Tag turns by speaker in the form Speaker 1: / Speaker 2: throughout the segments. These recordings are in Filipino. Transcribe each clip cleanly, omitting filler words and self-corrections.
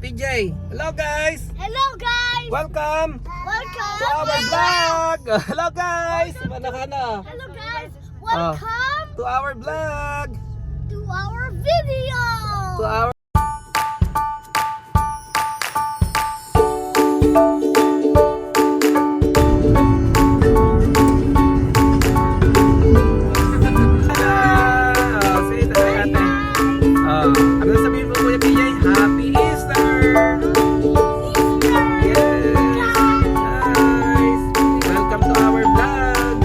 Speaker 1: PJ. Hello guys.
Speaker 2: Hello guys.
Speaker 1: Welcome
Speaker 2: Welcome
Speaker 1: to our vlog. Hello guys. Manakana.
Speaker 2: Hello guys. Welcome
Speaker 1: To our vlog.
Speaker 2: to our video.
Speaker 1: To our ano sabihin mo Kuya PJ? Happy Easter! Yes! Guys! Welcome to our vlog!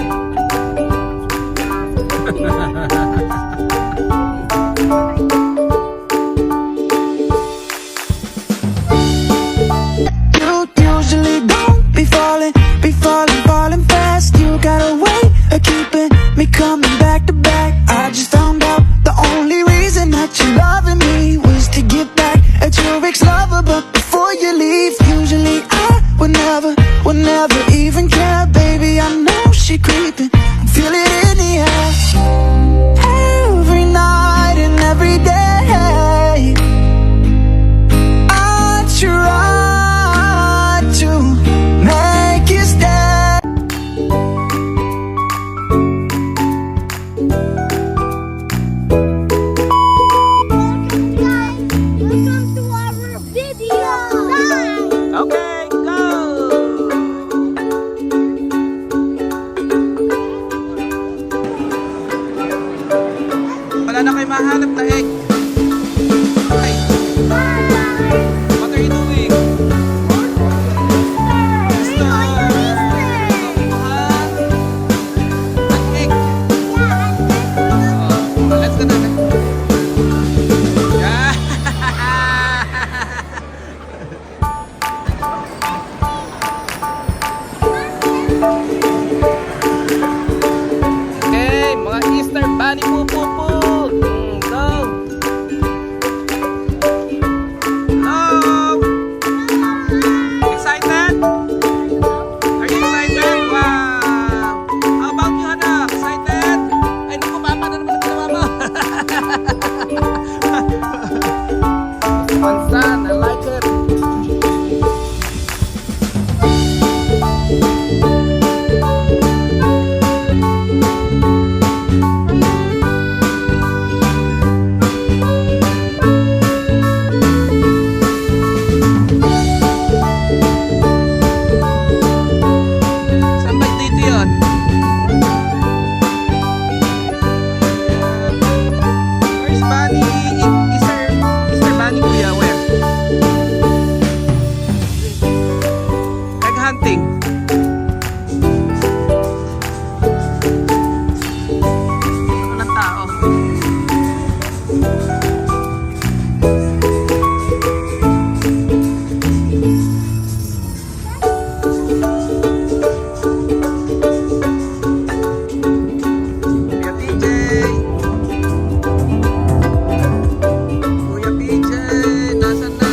Speaker 3: You usually don't be falling fast. You got a way of keeping me coming back to back. I just found out the only reason that you're loving me was to get back at your ex-lover. But before you leave, usually I would never even care. Baby, I know she creeping, I feel it in the air. Every night and every day I try to make you stay.
Speaker 2: Welcome guys. Welcome to our video. Bye.
Speaker 1: Okay, go! Wala na kayo mahanap na egg. Hi. What are you doing? Easter. An egg. Oh, let's go na. Yeah. Okay, mga Easter bunny po po po. Go. Hello. Excited? Are you excited? Wow. How about you, Hana? Excited? Ay, naku, papa na naman ang ginawa mo. Fun son, I like it. Saan ba dito yun? Where's Bunny? Easter Bunny kuya, where? Egg hunting. Ano ng tao? Kuya PJ. Kuya PJ, nasaan na?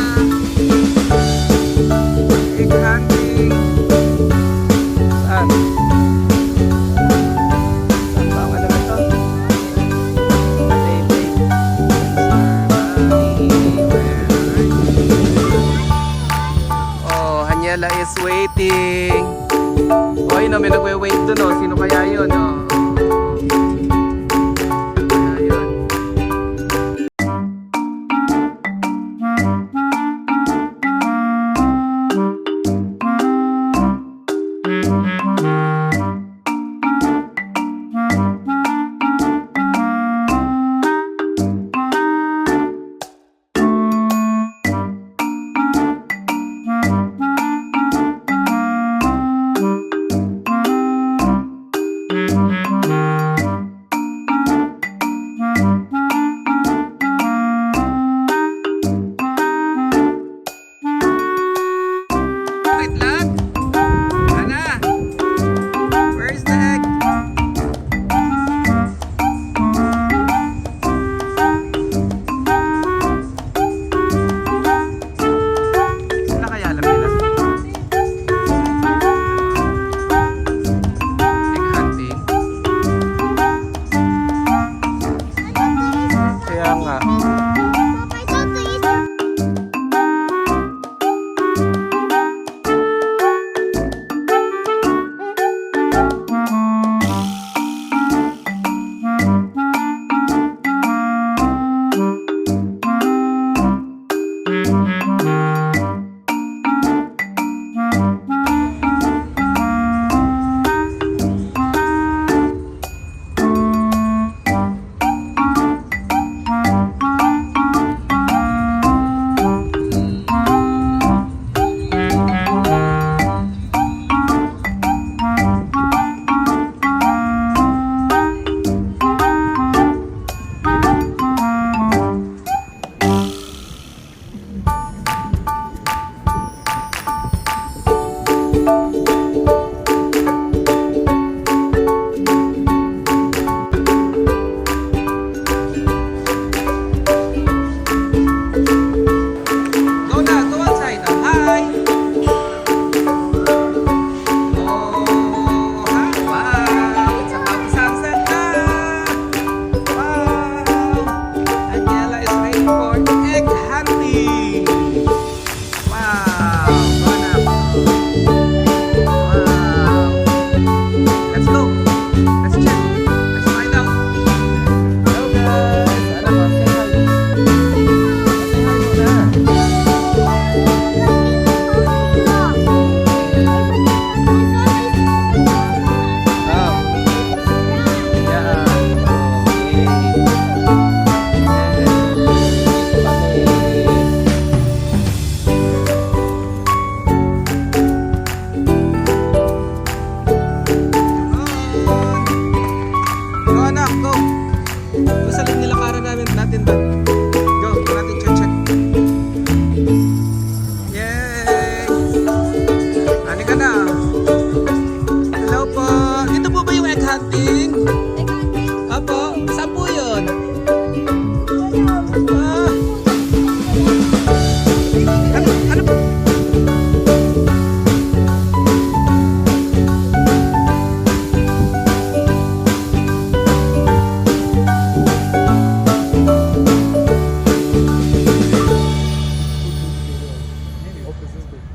Speaker 1: Egg hunting. Saan? Saan ba? Wala ba ito? Baby. Oh, Haniela is waiting. Oh, yun o, may nagwe-wait dun o. Sino kaya yun o? Kaya yun.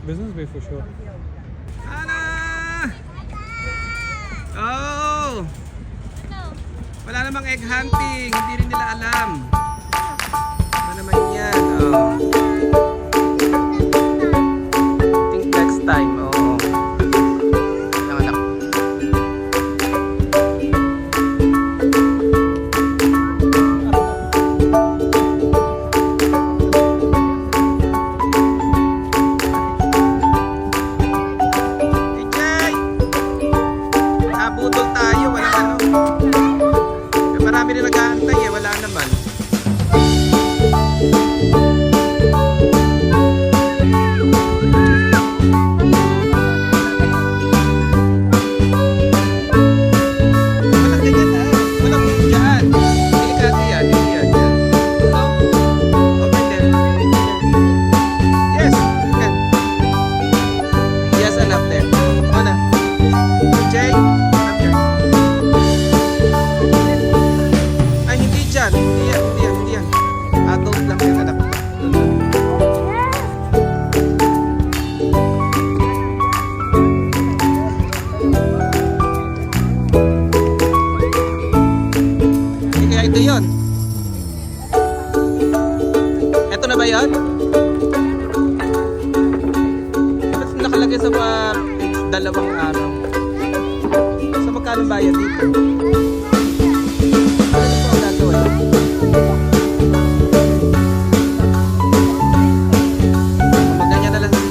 Speaker 4: Business way for sure.
Speaker 1: Hana! Oh! Wala namang egg hunting. Hindi rin nila alam. Ano naman yan? Oh. Think next time. Oo. Ang anak. DJ! Nabudol tayo. Walang ano. Marami rin nag-aantay eh. Wala naman. Walang ganyan ah. Walang dyan. Delikado yan. Hindi yan. Yan. No? Okay then. Yes. Yan. Yes, enough there. O na. Jay, up here. Ay, hindi dyan. Hindi yan. Hindi yan. Hindi yan. Adult lang yan, anak. Hindi kaya ito yun. Ito na ba yun? Ba't nakalagay sa dalawang araw? So magkano bayad dito? Ano po ang gagawin? Magganyan na lang sila.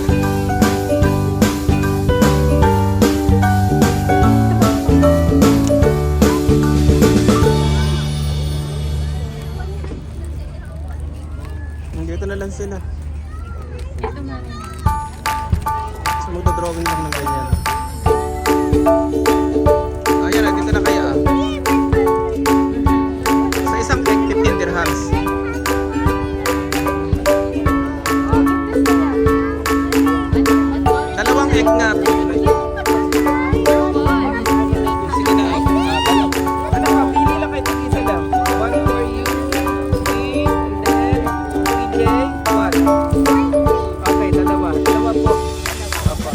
Speaker 1: Dito na lang sila. So magdodrawing lang ng ganyan. Ayan na, dito na kaya ah. Sa isang egg, 15 dirhams. Dalawang egg nga. Sige na. Ano ka, pili lang kayo ng isa lang. One for you, three, and then DJ, one. Okay, dalawa. Dalawa po. Apa.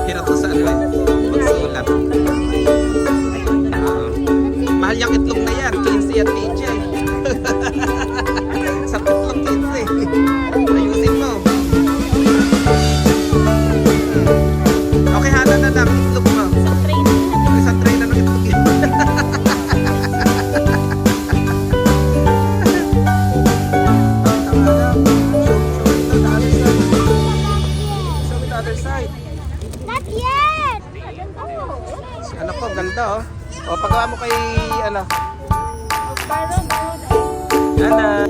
Speaker 1: Hirap to sa ano eh. Magsulat. Mahal yung itlog na yan. 15 yan, PJ. Sa itlog 15. Ayusin mo. Okay, hana na lang. Itlog mo. Isang tray na ng itlog yun. Show me the other side.
Speaker 2: Not yet.
Speaker 1: Si anak ko, ganda oh. O, pagawa mo kay, ano. Hana.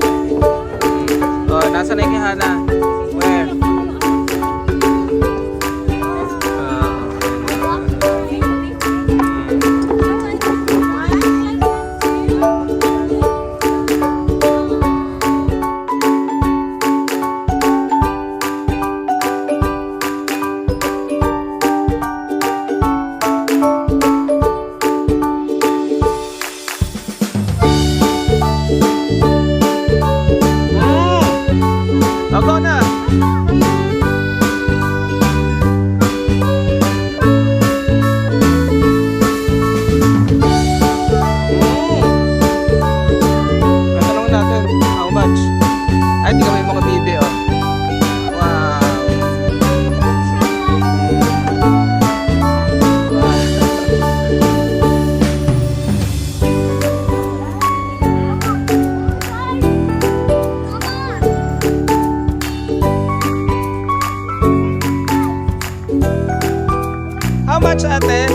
Speaker 1: O, nasa na yung kay Hana? Where? O, go na! How much, ate?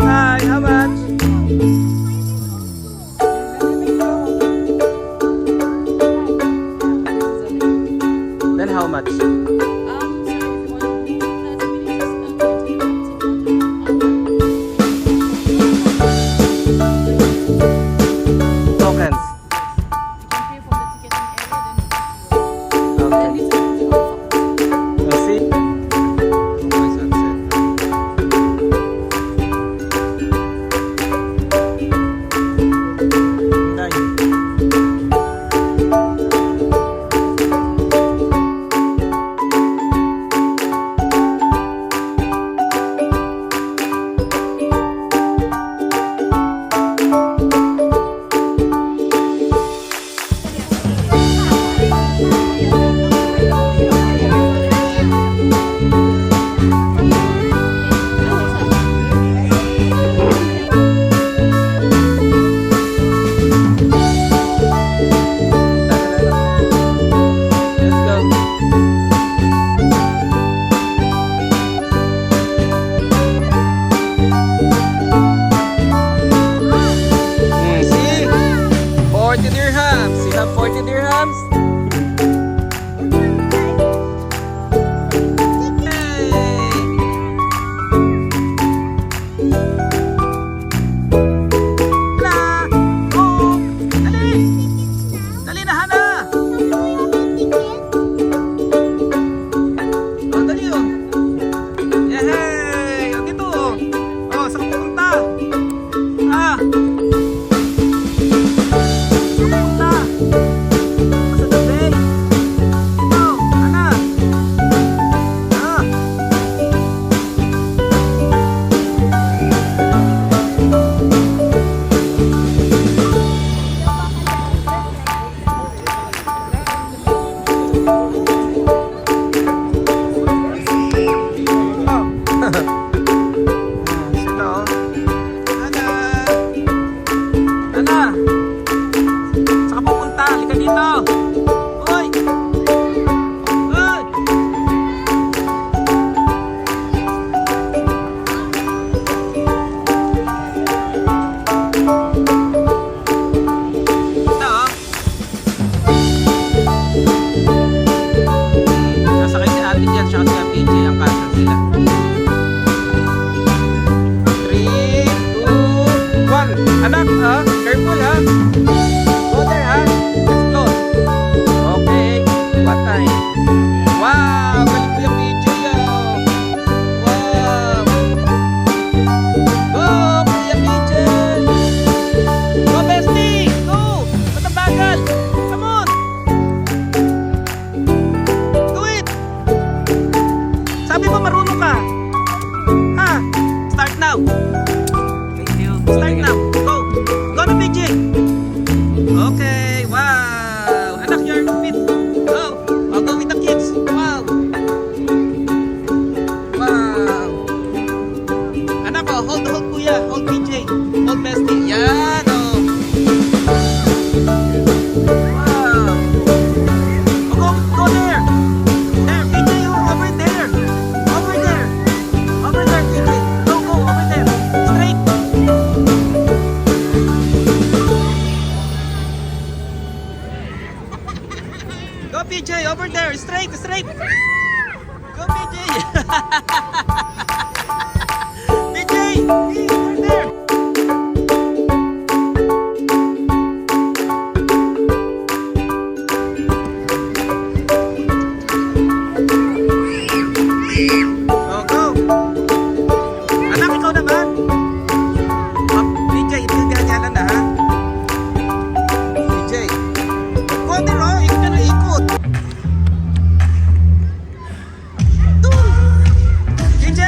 Speaker 1: Hi, how much? Then how much? Tokens. Okay. Let's see. Mumbai sunset. Nice. Let's go. See? 40 dirhams. You have 40 dirhams? Hala! Oh! Dali! Dali na, Hana! Oh, dali oh! Yehey! Oh, dito oh! Oh, saan ka pupunta? Ah! Saan ka pupunta? Sa the bay! Dito! Hana! Ah! Oh! Sino? Hana! Hana! Saan ka pupunta? Halika dito! Uy! Uy! Ito oh! Nasakay si ate dyan, siya kasi ang PJ, ang kasya sila. 3, 2, 1. Anak, ha? Careful, ha? Go there, ha? Let's close. Okay. What time? Wow! Galing ko yung PJ, oh! Wow! Go, Kuya PJ! Go, bestie! Go! Ba't ang bagal? Come on! Do it! Sabi mo marunong ka. Ha? Start now.
Speaker 4: Thank you.
Speaker 1: Start now. Go. Go na, PJ. Okay. Wow. Anak, you're fit. Go. I'll go with the kids. Wow. Wow. Anak, oh, hold kuya. Hold PJ. Hold bestie. Yan, oh. Wow. Oh, go there. There, PJ, oh, over there. Over there. Over there, PJ. Go, over there. Straight. Go, PJ, over there. Straight, straight. Go, PJ. PJ, over there. Oh, go. Anak, ikaw naman. Oh, PJ, intindihan niya lang na, ha? PJ. Go there, oh. Ikot ka na ikot. Doon. PJ.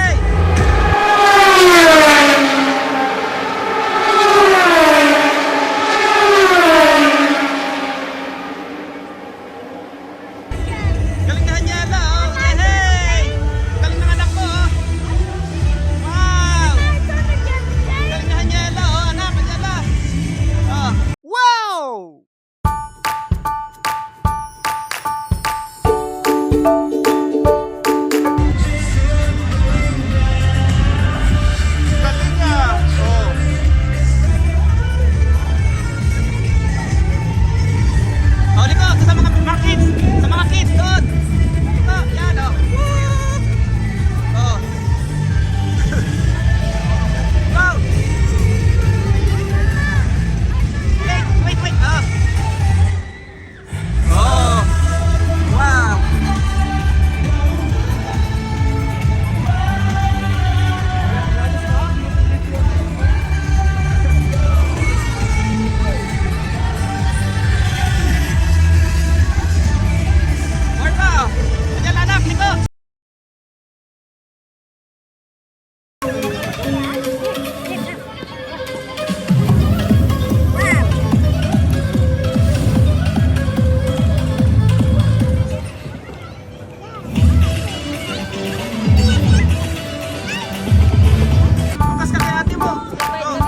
Speaker 1: Bukas ka kay ate mo. Oh.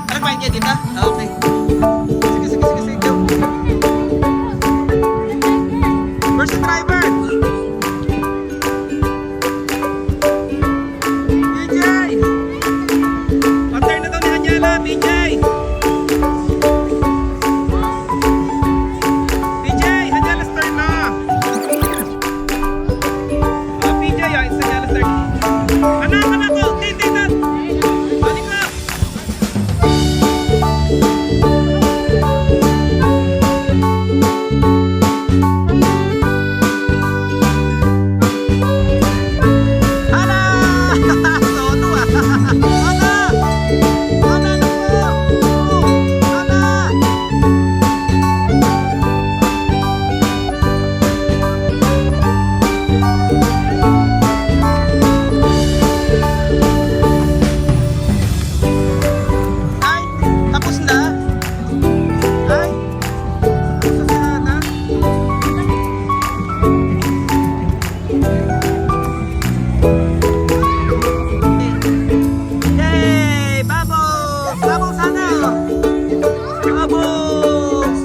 Speaker 1: Nagbayad ka dito? Ah, okay. Sige, sige, sige, sige. Go. Where's the driver? BJ! Pattern na daw ni Anyala, BJ! BJ, Anyala's turn na! PJ, it's Anyala's turn. Anak, anak ko! Tin! Balik ka! Hala! Sono ah! Ana! Ana na po! Ana! Ay! Tapos na? Ay! Tapos na na? Yay! Bubbles! Bubbles sana! Bubbles!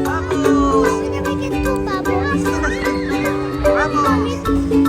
Speaker 1: Bubbles!
Speaker 2: Can we get two bubbles?
Speaker 1: Bubbles!